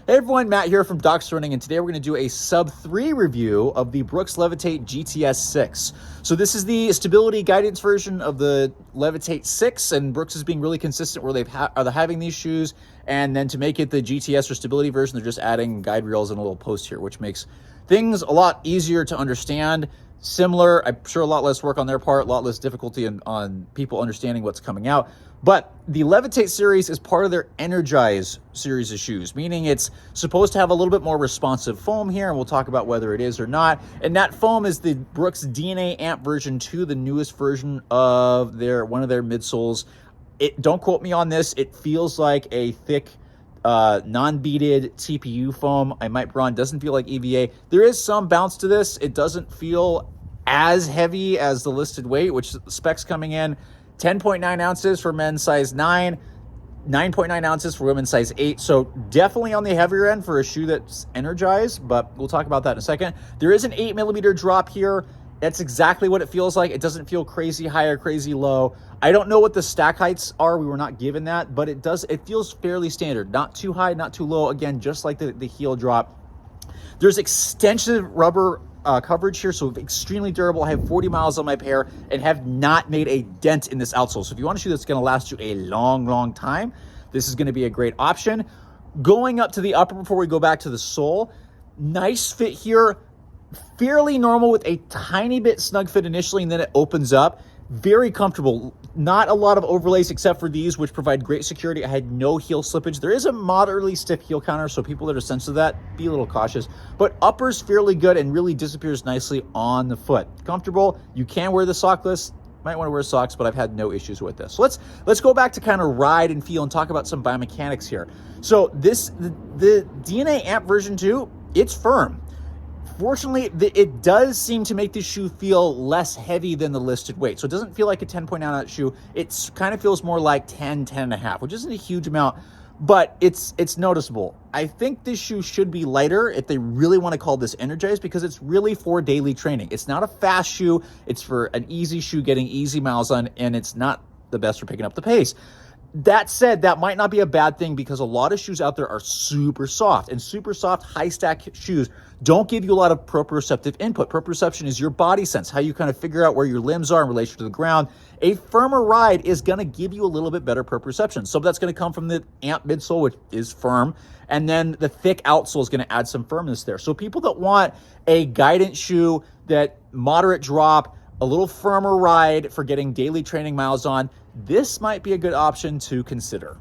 Hey everyone, Matt here from Docs Running, and today we're going to do a sub 3 review of the Brooks Levitate GTS 6. So this is the stability guidance version of the Levitate 6, and Brooks is being really consistent where they're having these shoes, and then to make it the GTS or stability version, they're just adding guide rails and a little post here, which makes things a lot easier to understand. Similar, I'm sure a lot less work on their part, a lot less difficulty on people understanding what's coming out. But the Levitate series is part of their Energize series of shoes, meaning it's supposed to have a little bit more responsive foam here, and we'll talk about whether it is or not. And that foam is the Brooks DNA Amp version 2, the newest version of one of their midsoles. Don't quote me on this. It feels like a thick, non-beaded TPU foam. I might be wrong. Doesn't feel like EVA. There is some bounce to this. It doesn't feel as heavy as the listed weight, which the specs coming in 10.9 ounces for men's size 9, 9.9 ounces for women's size 8. So definitely on the heavier end for a shoe that's Energized, but we'll talk about that in a second. There is an 8mm drop here. That's exactly what it feels like. It doesn't feel crazy high or crazy low. I don't know what the stack heights are. We were not given that, but it feels fairly standard. Not too high, not too low. Again, just like the heel drop. There's extensive rubber coverage here, so extremely durable. I have 40 miles on my pair and have not made a dent in this outsole. So if you want a shoe that's going to last you a long, long time, this is going to be a great option. Going up to the upper before we go back to the sole, nice fit here. Fairly normal with a tiny bit snug fit initially, and then it opens up. Very comfortable. Not a lot of overlays except for these, which provide great security. I had no heel slippage. There is a moderately stiff heel counter, so people that are sensitive to that, be a little cautious. But upper's fairly good and really disappears nicely on the foot. Comfortable. You can wear the sockless. Might want to wear socks, but I've had no issues with this. So let's go back to kind of ride and feel and talk about some biomechanics here. So the DNA Amp version 2, it's firm. Fortunately, it does seem to make this shoe feel less heavy than the listed weight. So it doesn't feel like a 10.9 ounce shoe. It kind of feels more like 10 and a half, which isn't a huge amount, but it's noticeable. I think this shoe should be lighter if they really want to call this Energized, because it's really for daily training. It's not a fast shoe. It's for an easy shoe, getting easy miles on, and it's not the best for picking up the pace. That said, that might not be a bad thing, because a lot of shoes out there are super soft, and super soft high stack shoes don't give you a lot of proprioceptive input. Proprioception is your body sense, how you kind of figure out where your limbs are in relation to the ground. A firmer ride is going to give you a little bit better proprioception. So that's going to come from the Amp midsole, which is firm, and then the thick outsole is going to add some firmness there. So people that want a guidance shoe, that moderate drop, a little firmer ride for getting daily training miles on, this might be a good option to consider.